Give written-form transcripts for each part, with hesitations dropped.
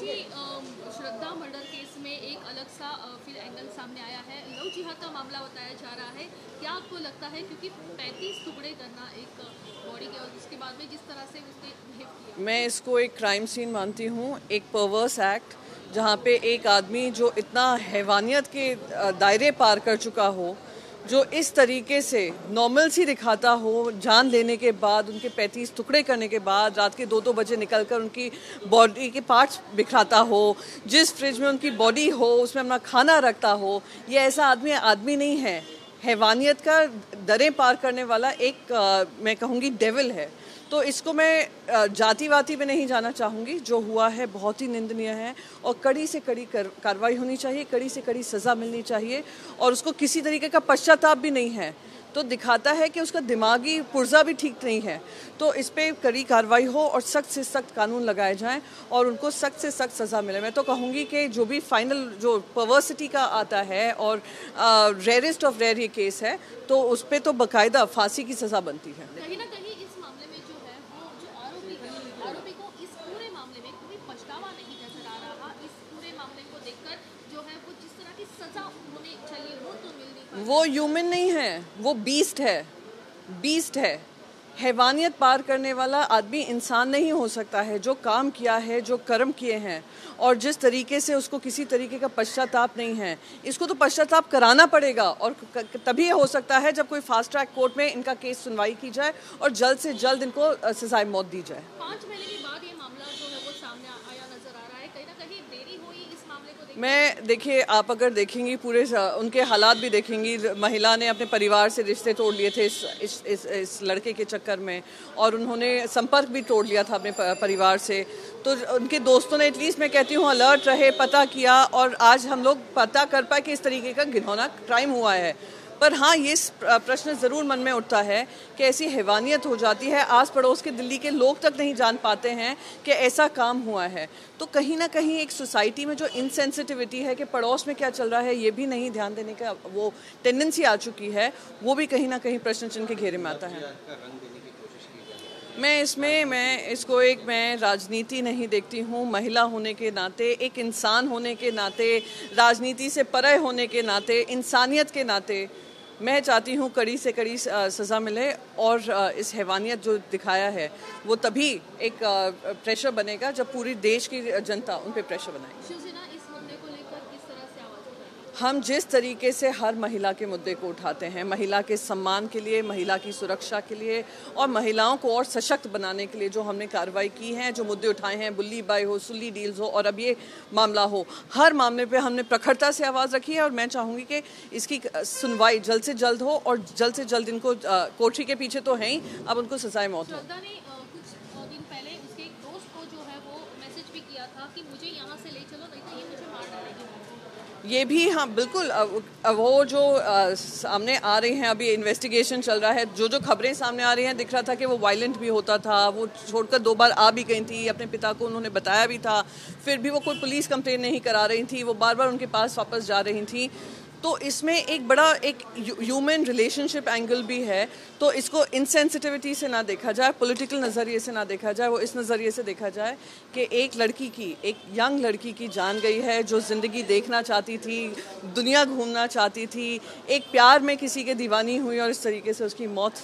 जी, श्रद्धा murder case में एक अलग सा फिर एंगल सामने आया है। लव जिहाद का मामला बताया जा रहा है। क्या आपको लगता है, क्योंकि 35 टुकड़े करना एक बॉडी के, और उसके बाद में जिस तरह से उसने बिहेव किया, मैं इसको एक क्राइम सीन मानती हूँ, एक परवर्स एक्ट, जहाँ पे एक आदमी जो इतना हैवानियत के दायरे पार कर चुका हो, जो इस तरीके से नॉर्मल सी दिखाता हो, जान लेने के बाद, उनके 35 टुकड़े करने के बाद रात के 2-2 बजे निकलकर उनकी बॉडी के पार्ट्स बिखराता हो, जिस फ्रिज में उनकी बॉडी हो उसमें अपना खाना रखता हो, ये ऐसा आदमी नहीं है। हैवानियत का दरें पार करने वाला एक मैं कहूँगी डेविल है। तो इसको मैं जातिवाती में नहीं जाना चाहूँगी। जो हुआ है बहुत ही निंदनीय है और कड़ी से कड़ी कार्रवाई होनी चाहिए, कड़ी से कड़ी सज़ा मिलनी चाहिए, और उसको किसी तरीके का पश्चाताप भी नहीं है। तो दिखाता है कि उसका दिमागी पुर्जा भी ठीक नहीं है। तो इस पर कड़ी कार्रवाई हो और सख्त से सख्त कानून लगाए जाएं और उनको सख्त से सख्त सज़ा मिले। मैं तो कहूँगी कि जो भी फाइनल जो परवर्सिटी का आता है और रेयरेस्ट ऑफ रेयर ये केस है, तो उस पर तो बाकायदा फांसी की सज़ा बनती है। कहीं ना कहीं इस मामले में जो है वो जो आरोपी को इस पूरे मामले में कोई पछतावा नहीं नजर आ रहा। इस पूरे मामले को देखकर जो है वो जिस तरह की सजा होनी चाहिए वो तो मिल नहीं पाई। वो ह्यूमन नहीं है, वो बीस्ट है। हैवानियत पार करने वाला आदमी इंसान नहीं हो सकता है। जो काम किया है, जो कर्म किए हैं, और जिस तरीके से उसको किसी तरीके का पश्चाताप नहीं है, इसको तो पश्चाताप कराना पड़ेगा। और तभी हो सकता है जब कोई फास्ट ट्रैक कोर्ट में इनका केस सुनवाई की जाए और जल्द से जल्द इनको सजाए मौत दी जाए। 5 महीने के बाद ये मामला जो है वो सामने आया नजर आ रहा है। कहीं ना कहीं देरी हुई इस मामले को मैं देखिए, आप अगर देखेंगी पूरे उनके हालात भी देखेंगी, महिला ने अपने परिवार से रिश्ते तोड़ लिए थे इस लड़के के चक्कर में, और उन्होंने संपर्क भी तोड़ लिया था अपने परिवार से। तो उनके दोस्तों ने, एटलीस्ट मैं कहती हूँ, अलर्ट रहे, पता किया, और आज हम लोग पता कर पाए कि इस तरीके का घिनौना क्राइम हुआ है। पर हाँ, ये प्रश्न ज़रूर मन में उठता है कि ऐसी हैवानियत हो जाती है, आस पड़ोस के दिल्ली के लोग तक नहीं जान पाते हैं कि ऐसा काम हुआ है। तो कहीं ना कहीं एक सोसाइटी में जो इनसेंसिटिविटी है कि पड़ोस में क्या चल रहा है ये भी नहीं ध्यान देने का वो टेंडेंसी आ चुकी है, वो भी कहीं ना कहीं प्रश्न चिन्ह के घेरे में आता है। मैं राजनीति नहीं देखती हूँ। महिला होने के नाते, एक इंसान होने के नाते, राजनीति से परे होने के नाते, इंसानियत के नाते मैं चाहती हूँ कड़ी से कड़ी सज़ा मिले। और इस हैवानियत जो दिखाया है वो तभी एक प्रेशर बनेगा जब पूरी देश की जनता उन पर प्रेशर बनाएगी। शिवसेना इस मुद्दे को लेकर किस तरह से आवाज उठाएगी? हम जिस तरीके से हर महिला के मुद्दे को उठाते हैं, महिला के सम्मान के लिए, महिला की सुरक्षा के लिए और महिलाओं को और सशक्त बनाने के लिए जो हमने कार्रवाई की है, जो मुद्दे उठाए हैं, बुल्ली बाई हो, सुल्ली डील्स हो और अब ये मामला हो, हर मामले पे हमने प्रखरता से आवाज़ रखी है। और मैं चाहूँगी कि इसकी सुनवाई जल्द से जल्द हो और जल्द से जल्द इनको कोठरी के पीछे तो हैं ही, अब उनको सजाए मौत हो। श्रद्धा ने कुछ दिन पहले उसके एक दोस्त को जो है वो मैसेज भी किया था कि मुझे यहाँ से ले चलो, नहीं तो ये मुझे मार डालेगी। ये भी हाँ बिल्कुल, वो जो सामने आ रही हैं, अभी इन्वेस्टिगेशन चल रहा है, जो खबरें सामने आ रही हैं, दिख रहा था कि वो वायलेंट भी होता था। वो छोड़कर 2 बार आ भी गई थी, अपने पिता को उन्होंने बताया भी था, फिर भी वो कोई पुलिस कंप्लेन नहीं करा रही थी, वो बार बार उनके पास वापस जा रही थी। तो इसमें एक बड़ा एक ह्यूमन रिलेशनशिप एंगल भी है। तो इसको इनसेंसिटिविटी से ना देखा जाए, पॉलिटिकल नज़रिए से ना देखा जाए, वो इस नज़रिए से देखा जाए कि एक लड़की की, एक यंग लड़की की जान गई है, जो ज़िंदगी देखना चाहती थी, दुनिया घूमना चाहती थी, एक प्यार में किसी के दीवानी हुई और इस तरीके से उसकी मौत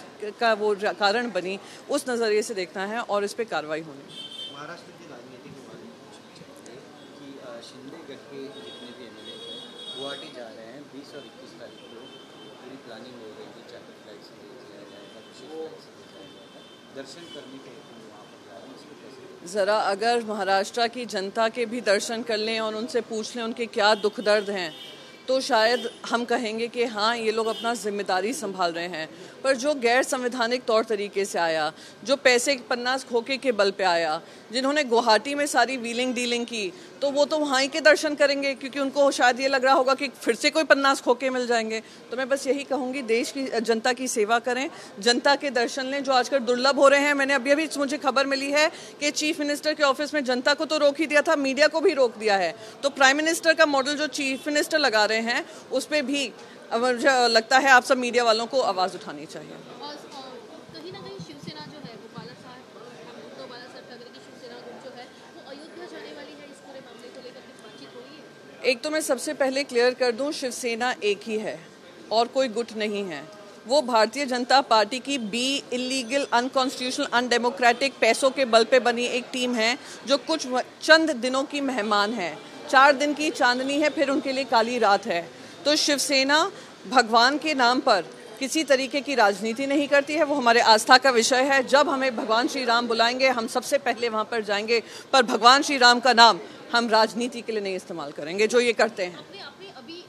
का वो कारण बनी। उस नज़रिए से देखना है और इस पर कार्रवाई होनी। महाराष्ट्र की राजनीति के बारे में कि शिंदे गढ़ के जितने भी एमएलए हैं गुवाहाटी जा रहे हैं 20 और 21 तारीख को, पूरी प्लानिंग हो रही थी, चार्टर फ्लाइट से ले जाया जाएगा, विशेष फ्लाइट से ले जाया जाएगा, दर्शन करने के हेतु वहाँ पर जा रहे हैं। इसको कैसे ज़रा अगर महाराष्ट्र की जनता के भी दर्शन कर लें और उनसे पूछ लें उनके क्या दुख दर्द हैं, तो शायद हम कहेंगे कि हाँ, ये लोग अपना जिम्मेदारी संभाल रहे हैं। पर जो गैर संवैधानिक तौर तरीके से आया, जो पैसे पन्नास खोके के बल पे आया, जिन्होंने गुवाहाटी में सारी व्हीलिंग डीलिंग की, तो वो तो वहाँ ही के दर्शन करेंगे, क्योंकि उनको शायद ये लग रहा होगा कि फिर से कोई पन्नास खोके मिल जाएंगे। तो मैं बस यही कहूँगी, देश की जनता की सेवा करें, जनता के दर्शन लें, जो आजकल दुर्लभ हो रहे हैं। मैंने अभी मुझे खबर मिली है कि चीफ मिनिस्टर के ऑफिस में जनता को तो रोक ही दिया था, मीडिया को भी रोक दिया है। तो प्राइम मिनिस्टर का मॉडल जो चीफ मिनिस्टर लगा रहे हैं, उस पर भी मुझे लगता है आप सब मीडिया वालों को आवाज़ उठानी चाहिए। और कहीं ना कहीं शिवसेना जो है वो बाला साहब ठाकरे की शिवसेना जो है वो अयोध्या जाने वाली है इस पूरे मामले एक तो मैं सबसे पहले क्लियर कर दूं, शिवसेना एक ही है और कोई गुट नहीं है। वो भारतीय जनता पार्टी की इलीगल, अनकॉन्स्टिट्यूशनल, अनडेमोक्रेटिक पैसों के बल पे बनी एक टीम है जो कुछ चंद दिनों की मेहमान है। 4 दिन की चांदनी है, फिर उनके लिए काली रात है। तो शिवसेना भगवान के नाम पर किसी तरीके की राजनीति नहीं करती है, वो हमारे आस्था का विषय है। जब हमें भगवान श्री राम बुलाएंगे हम सबसे पहले वहाँ पर जाएंगे, पर भगवान श्री राम का नाम हम राजनीति के लिए नहीं इस्तेमाल करेंगे, जो ये करते हैं। आपने अभी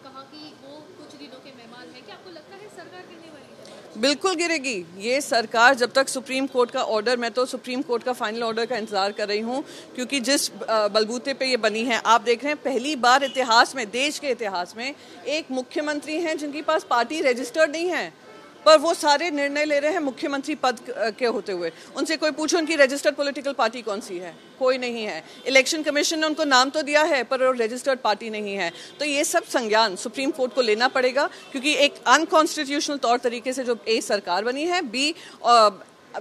कहा कि वो कुछ दिनों के मेहमान हैं, क्या आपको लगता है सरकार गिरने वाली है? बिल्कुल गिरेगी ये सरकार, जब तक सुप्रीम कोर्ट का ऑर्डर, मैं तो सुप्रीम कोर्ट का फाइनल ऑर्डर का इंतजार कर रही हूँ, क्योंकि जिस बलबूते पे ये बनी है, आप देख रहे हैं पहली बार इतिहास में, देश के इतिहास में एक मुख्यमंत्री हैं जिनके पास पार्टी रजिस्टर्ड नहीं है, पर वो सारे निर्णय ले रहे हैं मुख्यमंत्री पद के होते हुए। उनसे कोई पूछो उनकी रजिस्टर्ड पॉलिटिकल पार्टी कौन सी है, कोई नहीं है। इलेक्शन कमीशन ने उनको नाम तो दिया है पर वो रजिस्टर्ड पार्टी नहीं है। तो ये सब संज्ञान सुप्रीम कोर्ट को लेना पड़ेगा, क्योंकि एक अनकॉन्स्टिट्यूशनल तौर तरीके से जो ए सरकार बनी है, बी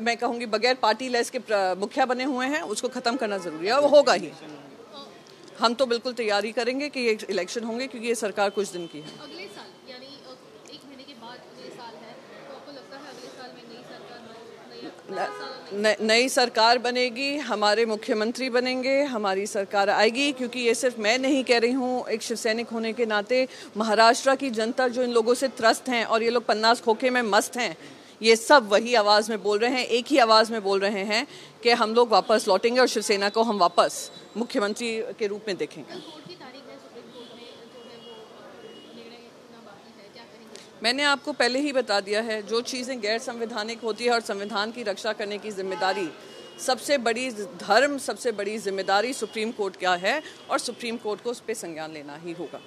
मैं कहूँगी बगैर पार्टी लेस के मुखिया बने हुए हैं, उसको ख़त्म करना ज़रूरी है, वो होगा ही। हम तो बिल्कुल तैयारी करेंगे कि ये इलेक्शन होंगे, क्योंकि ये सरकार कुछ दिन की है। अगले साल यानी 1 महीने के बाद अगले साल है, तो आपको लगता है अगले साल में नई सरकार, नई सरकार बनेगी, हमारे मुख्यमंत्री बनेंगे, हमारी सरकार आएगी। क्योंकि ये सिर्फ मैं नहीं कह रही हूँ, एक शिवसैनिक होने के नाते महाराष्ट्र की जनता जो इन लोगों से त्रस्त हैं और ये लोग पन्नास खोखे में मस्त हैं, ये सब वही आवाज़ में बोल रहे हैं, एक ही आवाज़ में बोल रहे हैं कि हम लोग वापस लौटेंगे और शिवसेना को हम वापस मुख्यमंत्री के रूप में देखेंगे। मैंने आपको पहले ही बता दिया है, जो चीज़ें गैर संवैधानिक होती है और संविधान की रक्षा करने की जिम्मेदारी, सबसे बड़ी धर्म, सबसे बड़ी जिम्मेदारी सुप्रीम कोर्ट का है और सुप्रीम कोर्ट को उस पर संज्ञान लेना ही होगा।